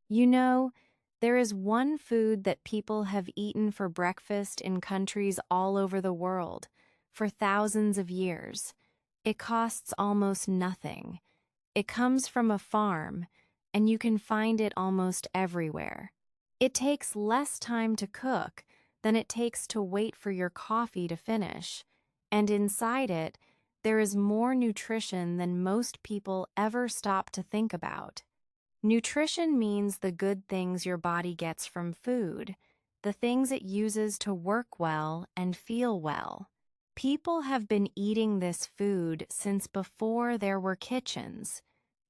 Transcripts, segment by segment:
You know, there is one food that people have eaten for breakfast in countries all over the world for thousands of years. It costs almost nothing. It comes from a farm, and you can find it almost everywhere. It takes less time to cook than it takes to wait for your coffee to finish, and inside it, there is more nutrition than most people ever stop to think about. Nutrition means the good things your body gets from food, the things it uses to work well and feel well. People have been eating this food since before there were kitchens,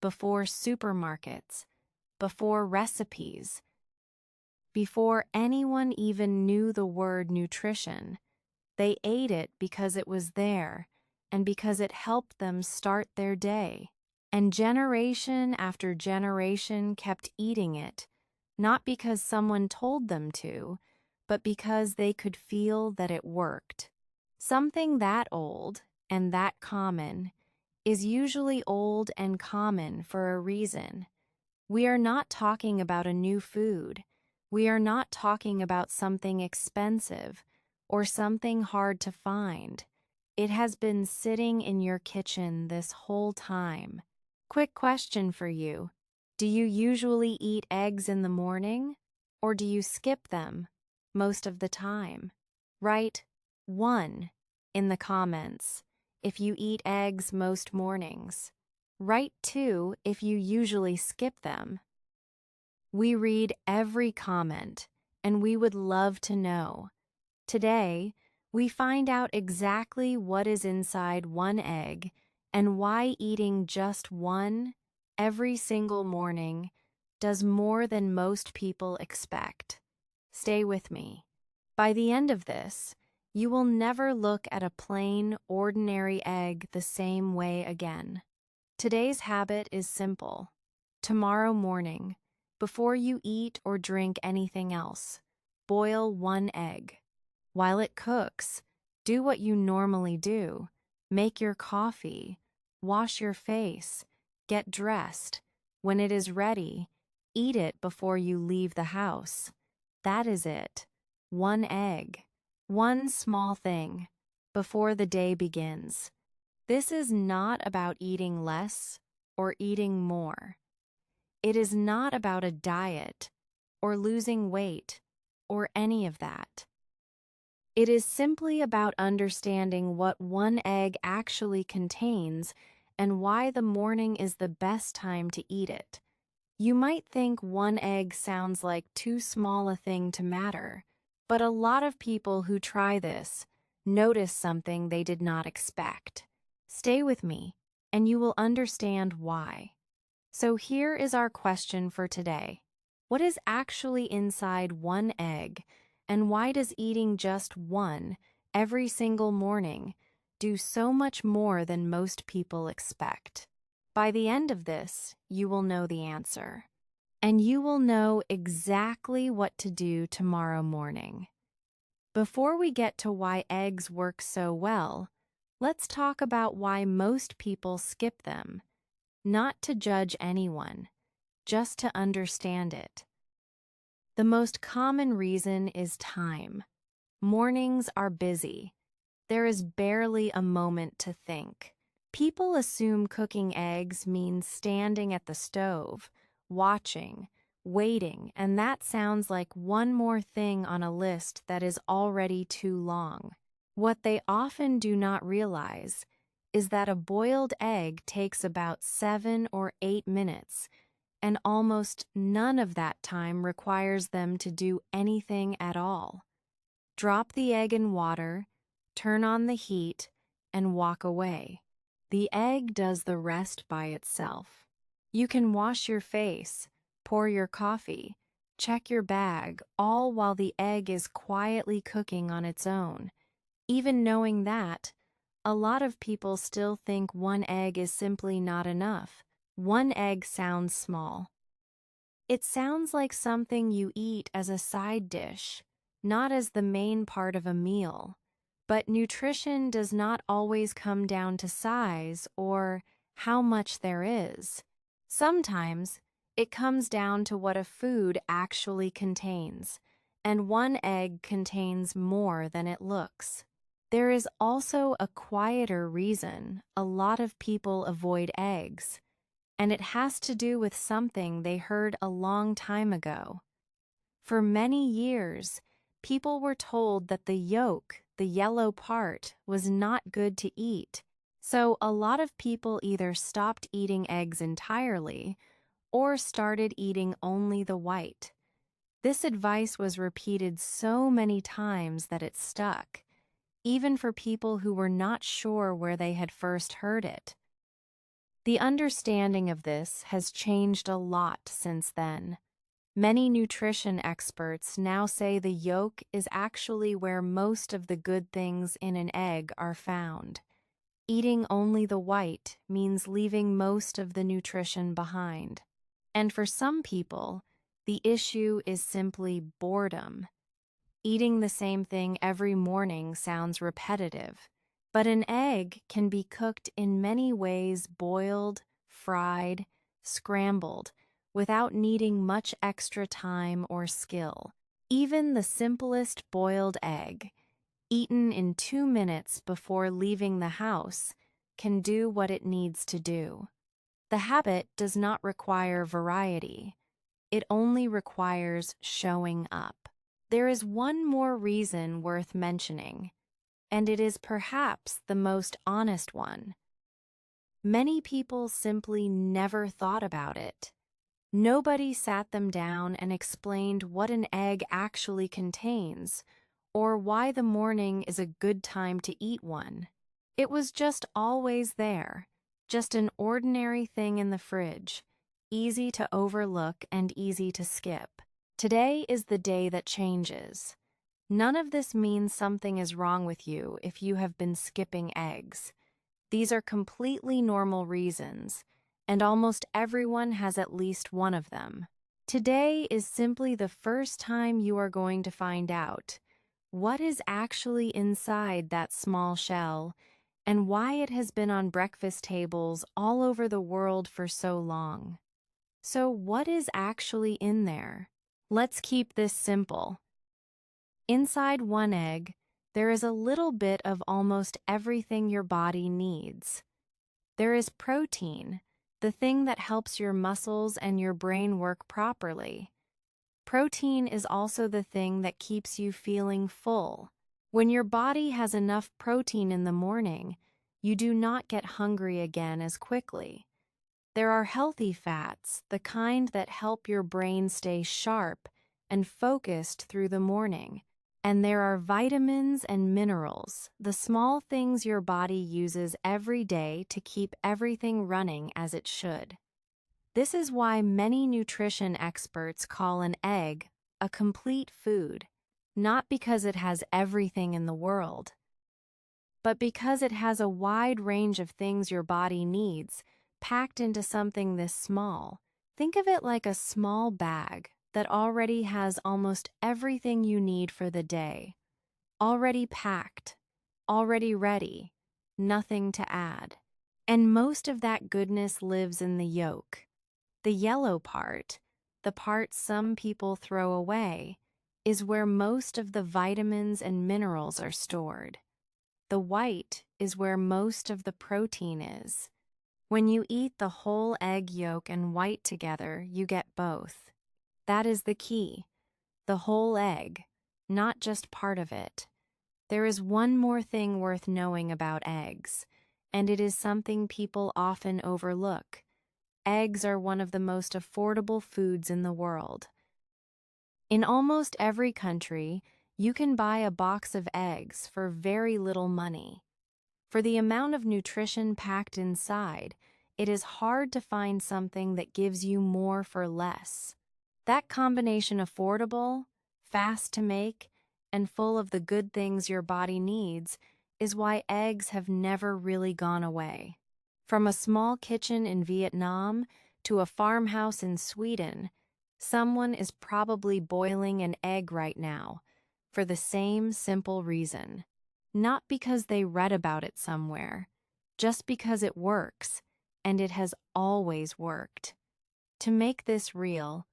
before supermarkets, before recipes, before anyone even knew the word nutrition. They ate it because it was there and because it helped them start their day. And generation after generation kept eating it, not because someone told them to, but because they could feel that it worked. Something that old and that common is usually old and common for a reason. We are not talking about a new food. We are not talking about something expensive or something hard to find. It has been sitting in your kitchen this whole time. Quick question for you. Do you usually eat eggs in the morning, or do you skip them most of the time? Write 1 in the comments if you eat eggs most mornings. Write 2 if you usually skip them. We read every comment, and we would love to know. Today, we find out exactly what is inside one egg and why eating just one every single morning does more than most people expect. Stay with me. By the end of this, you will never look at a plain, ordinary egg the same way again. Today's habit is simple. Tomorrow morning, before you eat or drink anything else, boil one egg. While it cooks, do what you normally do. Make your coffee, wash your face, get dressed. When it is ready, eat it before you leave the house. That is it. One egg. One small thing. Before the day begins. This is not about eating less or eating more. It is not about a diet or losing weight or any of that. It is simply about understanding what one egg actually contains and why the morning is the best time to eat it. You might think one egg sounds like too small a thing to matter, but a lot of people who try this notice something they did not expect. Stay with me, and you will understand why. So here is our question for today. What is actually inside one egg? And why does eating just one every single morning do so much more than most people expect? By the end of this, you will know the answer. And you will know exactly what to do tomorrow morning. Before we get to why eggs work so well, let's talk about why most people skip them. Not to judge anyone, just to understand it. The most common reason is time. Mornings are busy. There is barely a moment to think. People assume cooking eggs means standing at the stove, watching, waiting, and that sounds like one more thing on a list that is already too long. What they often do not realize is that a boiled egg takes about 7 or 8 minutes, and almost none of that time requires them to do anything at all. Drop the egg in water, turn on the heat, and walk away. The egg does the rest by itself. You can wash your face, pour your coffee, check your bag, all while the egg is quietly cooking on its own. Even knowing that, a lot of people still think one egg is simply not enough. One egg sounds small. It sounds like something you eat as a side dish, not as the main part of a meal. But nutrition does not always come down to size or how much there is. Sometimes It comes down to what a food actually contains, and one egg contains more than it looks. There is also a quieter reason a lot of people avoid eggs, and it has to do with something they heard a long time ago. For many years, people were told that the yolk, the yellow part, was not good to eat. So a lot of people either stopped eating eggs entirely or started eating only the white. This advice was repeated so many times that it stuck, even for people who were not sure where they had first heard it. The understanding of this has changed a lot since then. Many nutrition experts now say the yolk is actually where most of the good things in an egg are found. Eating only the white means leaving most of the nutrition behind. And for some people, the issue is simply boredom. Eating the same thing every morning sounds repetitive, but an egg can be cooked in many ways: boiled, fried, scrambled, without needing much extra time or skill. Even the simplest boiled egg, eaten in 2 minutes before leaving the house, can do what it needs to do. The habit does not require variety. It only requires showing up. There is one more reason worth mentioning, and it is perhaps the most honest one. Many people simply never thought about it. Nobody sat them down and explained what an egg actually contains, or why the morning is a good time to eat one. It was just always there, just an ordinary thing in the fridge, easy to overlook and easy to skip. Today is the day that changes. None of this means something is wrong with you if you have been skipping eggs. These are completely normal reasons, and almost everyone has at least one of them. Today is simply the first time you are going to find out what is actually inside that small shell and why it has been on breakfast tables all over the world for so long. So what is actually in there? Let's keep this simple. Inside one egg, there is a little bit of almost everything your body needs. There is protein, the thing that helps your muscles and your brain work properly. Protein is also the thing that keeps you feeling full. When your body has enough protein in the morning, you do not get hungry again as quickly. There are healthy fats, the kind that help your brain stay sharp and focused through the morning. And there are vitamins and minerals, the small things your body uses every day to keep everything running as it should. This is why many nutrition experts call an egg a complete food, not because it has everything in the world, but because it has a wide range of things your body needs packed into something this small. Think of it like a small bag that already has almost everything you need for the day. Already packed, already ready, nothing to add. And most of that goodness lives in the yolk. The yellow part, the part some people throw away, is where most of the vitamins and minerals are stored. The white is where most of the protein is. When you eat the whole egg yolk and white together, you get both. That is the key. The whole egg, not just part of it. There is one more thing worth knowing about eggs, and it is something people often overlook. Eggs are one of the most affordable foods in the world. In almost every country, you can buy a box of eggs for very little money. For the amount of nutrition packed inside, it is hard to find something that gives you more for less. That combination, affordable, fast to make, and full of the good things your body needs, is why eggs have never really gone away. From a small kitchen in Vietnam to a farmhouse in Sweden, someone is probably boiling an egg right now, for the same simple reason. Not because they read about it somewhere, just because it works, and it has always worked. To make this real,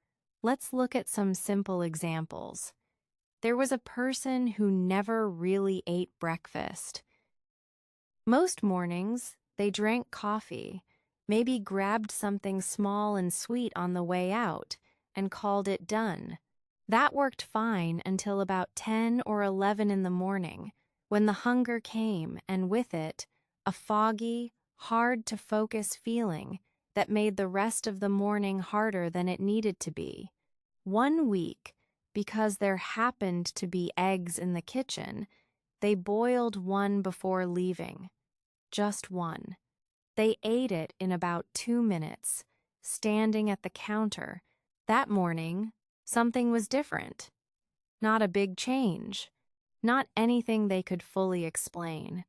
let's look at some simple examples. There was a person who never really ate breakfast. Most mornings, they drank coffee, maybe grabbed something small and sweet on the way out, and called it done. That worked fine until about 10 or 11 in the morning, when the hunger came, and with it, a foggy, hard-to-focus feeling that made the rest of the morning harder than it needed to be. One week, because there happened to be eggs in the kitchen, they boiled one before leaving. Just one. They ate it in about 2 minutes, standing at the counter. That morning, something was different. Not a big change. Not anything they could fully explain.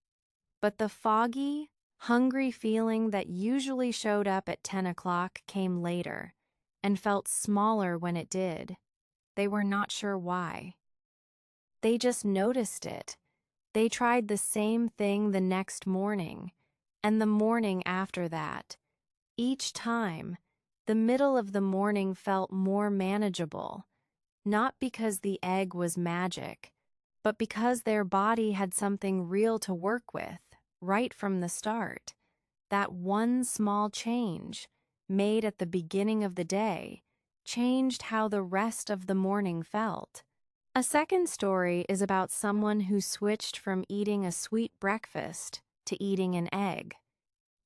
But the foggy, hungry feeling that usually showed up at 10 o'clock came later, and felt smaller when it did. They were not sure why. They just noticed it. They tried the same thing the next morning, and the morning after that. Each time, the middle of the morning felt more manageable, not because the egg was magic, but because their body had something real to work with right from the start. That one small change, made at the beginning of the day, changed how the rest of the morning felt. A second story is about someone who switched from eating a sweet breakfast to eating an egg.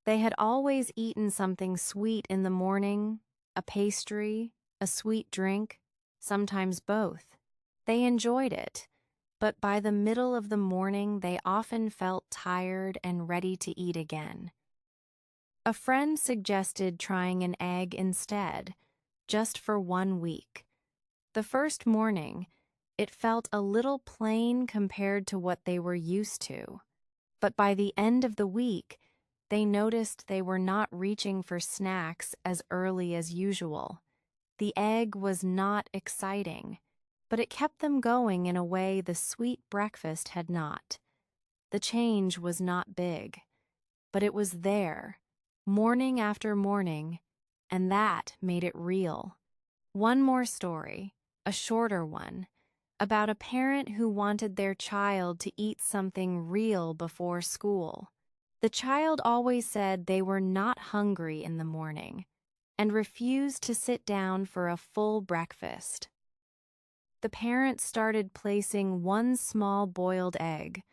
They had always eaten something sweet in the morning, a pastry, a sweet drink, sometimes both. They enjoyed it, but by the middle of the morning they often felt tired and ready to eat again. A friend suggested trying an egg instead, just for 1 week. The first morning, it felt a little plain compared to what they were used to, but by the end of the week, they noticed they were not reaching for snacks as early as usual. The egg was not exciting, but it kept them going in a way the sweet breakfast had not. The change was not big, but it was there, morning after morning, and that made it real. One more story, a shorter one, about a parent who wanted their child to eat something real before school. The child always said they were not hungry in the morning and refused to sit down for a full breakfast. The parent started placing one small boiled egg,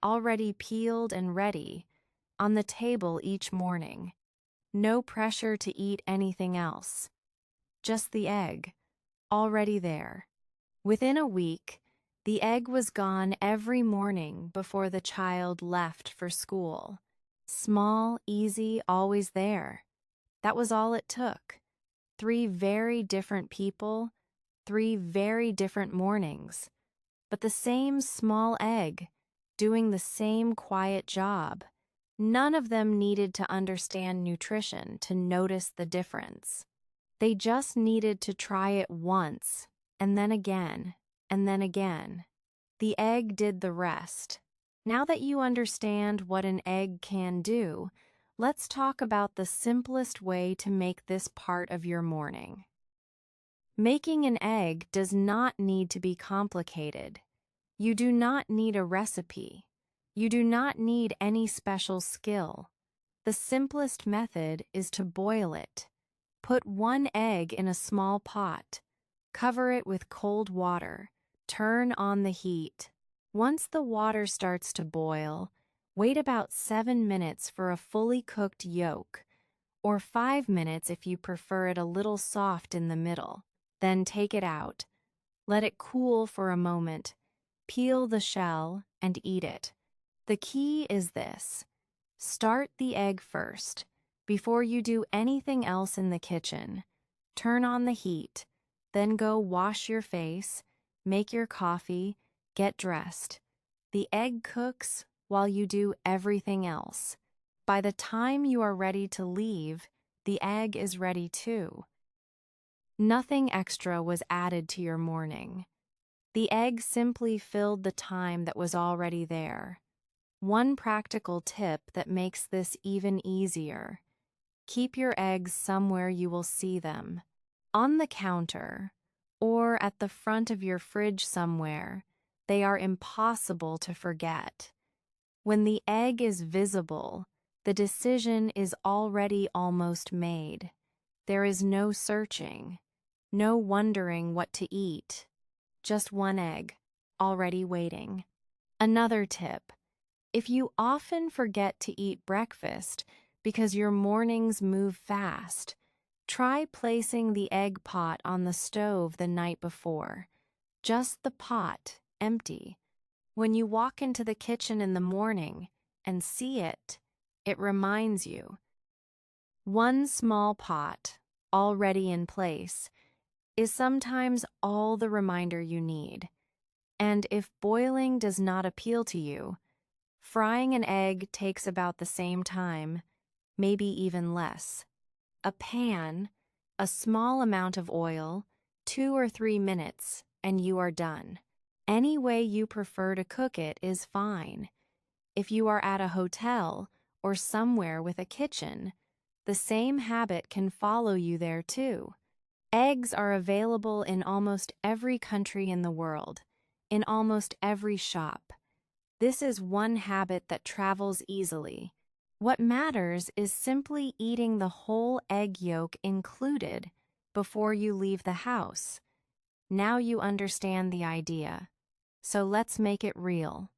already peeled and ready, on the table each morning. No pressure to eat anything else. Just the egg, already there. Within a week, the egg was gone every morning before the child left for school. Small, easy, always there. That was all it took. 3 very different people, 3 very different mornings, but the same small egg, doing the same quiet job. None of them needed to understand nutrition to notice the difference. They just needed to try it once, and then again, and then again. The egg did the rest. Now that you understand what an egg can do, let's talk about the simplest way to make this part of your morning. Making an egg does not need to be complicated. You do not need a recipe. You do not need any special skill. The simplest method is to boil it. Put 1 egg in a small pot. Cover it with cold water. Turn on the heat. Once the water starts to boil, wait about 7 minutes for a fully cooked yolk, or 5 minutes if you prefer it a little soft in the middle. Then take it out. Let it cool for a moment. Peel the shell and eat it. The key is this: start the egg first, before you do anything else in the kitchen. Turn on the heat, then go wash your face, make your coffee, get dressed. The egg cooks while you do everything else. By the time you are ready to leave, the egg is ready too. Nothing extra was added to your morning. The egg simply filled the time that was already there. One practical tip that makes this even easier: keep your eggs somewhere you will see them. On the counter, or at the front of your fridge somewhere, they are impossible to forget. When the egg is visible, the decision is already almost made. There is no searching, no wondering what to eat. Just one egg, already waiting. Another tip: if you often forget to eat breakfast because your mornings move fast, try placing the egg pot on the stove the night before. Just the pot, empty. When you walk into the kitchen in the morning and see it, it reminds you. One small pot, already in place, is sometimes all the reminder you need. And if boiling does not appeal to you, frying an egg takes about the same time, maybe even less. A pan, a small amount of oil, 2 or 3 minutes, and you are done. Any way you prefer to cook it is fine. If you are at a hotel or somewhere with a kitchen, the same habit can follow you there too. Eggs are available in almost every country in the world, in almost every shop. This is one habit that travels easily. What matters is simply eating the whole egg yolk included before you leave the house. Now you understand the idea, so let's make it real.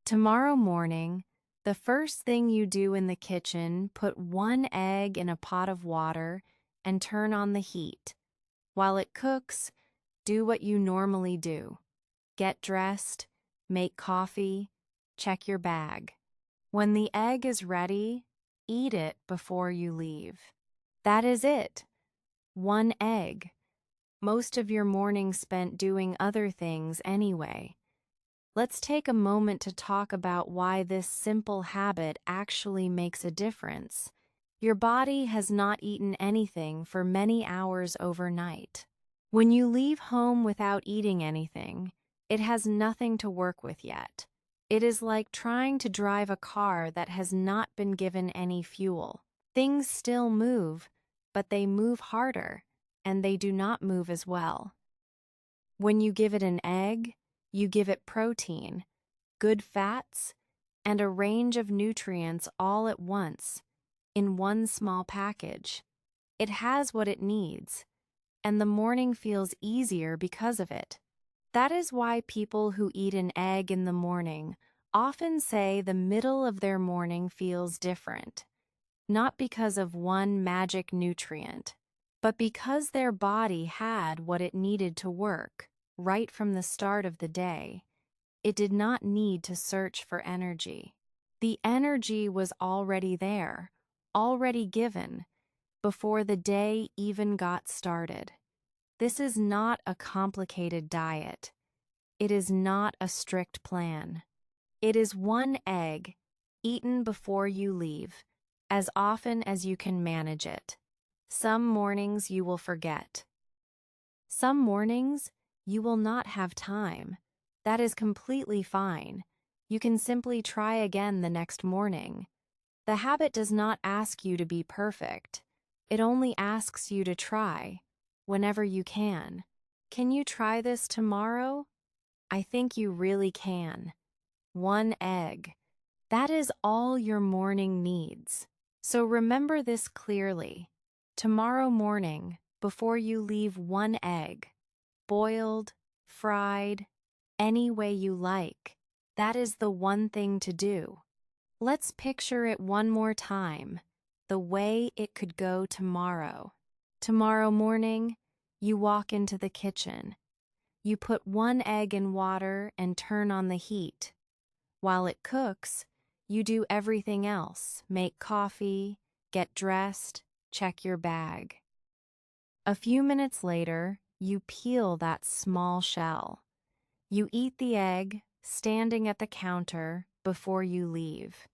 Tomorrow morning, the first thing you do in the kitchen, put 1 egg in a pot of water and turn on the heat. While it cooks, do what you normally do. Get dressed, make coffee, check your bag. When the egg is ready, eat it before you leave. That is it. 1 egg. Most of your morning spent doing other things anyway. Let's take a moment to talk about why this simple habit actually makes a difference. Your body has not eaten anything for many hours overnight. When you leave home without eating anything, it has nothing to work with yet. It is like trying to drive a car that has not been given any fuel. Things still move, but they move harder, and they do not move as well. When you give it an egg, you give it protein, good fats, and a range of nutrients all at once, in one small package. It has what it needs, and the morning feels easier because of it. That is why people who eat an egg in the morning often say the middle of their morning feels different, not because of one magic nutrient, but because their body had what it needed to work right from the start of the day. It did not need to search for energy. The energy was already there, already given, before the day even got started. This is not a complicated diet. It is not a strict plan. It is 1 egg, eaten before you leave, as often as you can manage it. Some mornings you will forget. Some mornings you will not have time. That is completely fine. You can simply try again the next morning. The habit does not ask you to be perfect. It only asks you to try, whenever you can. Can you try this tomorrow? I think you really can. 1 egg. That is all your morning needs. So remember this clearly. Tomorrow morning, before you leave, 1 egg. Boiled, fried, any way you like. That is the one thing to do. Let's picture it one more time, the way it could go tomorrow. Tomorrow morning, you walk into the kitchen. You put 1 egg in water and turn on the heat. While it cooks, you do everything else: make coffee, get dressed, check your bag. A few minutes later, you peel that small shell. You eat the egg, standing at the counter, before you leave.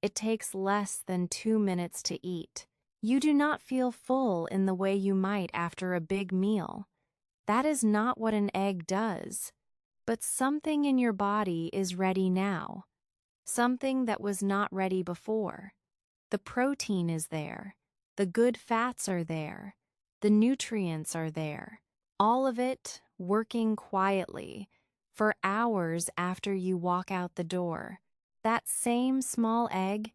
It takes less than 2 minutes to eat. You do not feel full in the way you might after a big meal. That is not what an egg does. But something in your body is ready now. Something that was not ready before. The protein is there. The good fats are there. The nutrients are there, all of it working quietly for hours after you walk out the door. That same small egg,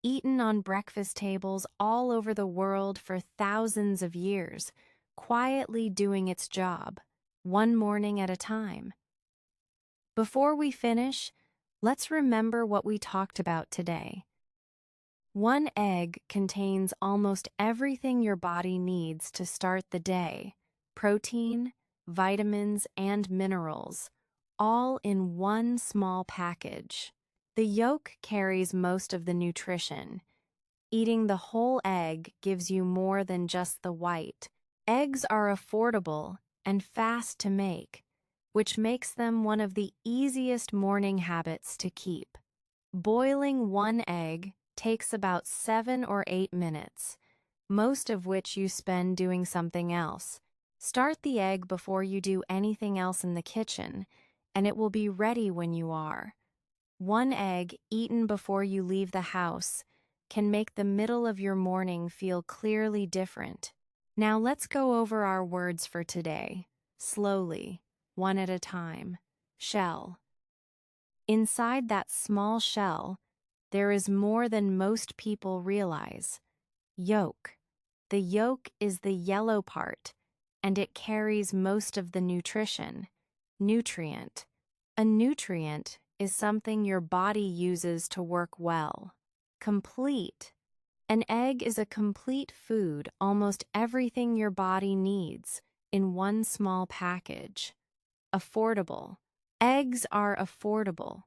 eaten on breakfast tables all over the world for thousands of years, quietly doing its job, one morning at a time. Before we finish, let's remember what we talked about today. One egg contains almost everything your body needs to start the day: protein, vitamins, and minerals, all in one small package. The yolk carries most of the nutrition. Eating the whole egg gives you more than just the white. Eggs are affordable and fast to make, which makes them one of the easiest morning habits to keep. Boiling one egg takes about 7 or 8 minutes, most of which you spend doing something else. Start the egg before you do anything else in the kitchen, and it will be ready when you are. One egg eaten before you leave the house can make the middle of your morning feel clearly different. Now let's go over our words for today, slowly, one at a time. Shell. Inside that small shell, there is more than most people realize. Yolk. The yolk is the yellow part, and it carries most of the nutrition. Nutrient. A nutrient is something your body uses to work well. Complete. An egg is a complete food, almost everything your body needs, in one small package. Affordable. Eggs are affordable.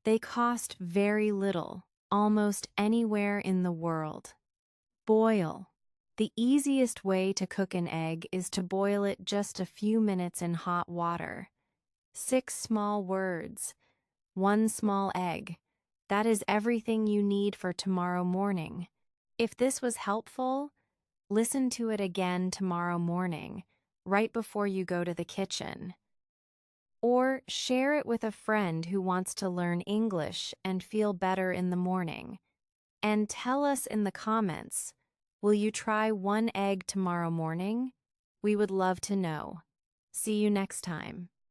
They cost very little, almost anywhere in the world. Boil. The easiest way to cook an egg is to boil it just a few minutes in hot water. 6 small words. One small egg. That is everything you need for tomorrow morning. If this was helpful, listen to it again tomorrow morning, right before you go to the kitchen. Or share it with a friend who wants to learn English and feel better in the morning. And tell us in the comments, will you try one egg tomorrow morning? We would love to know. See you next time.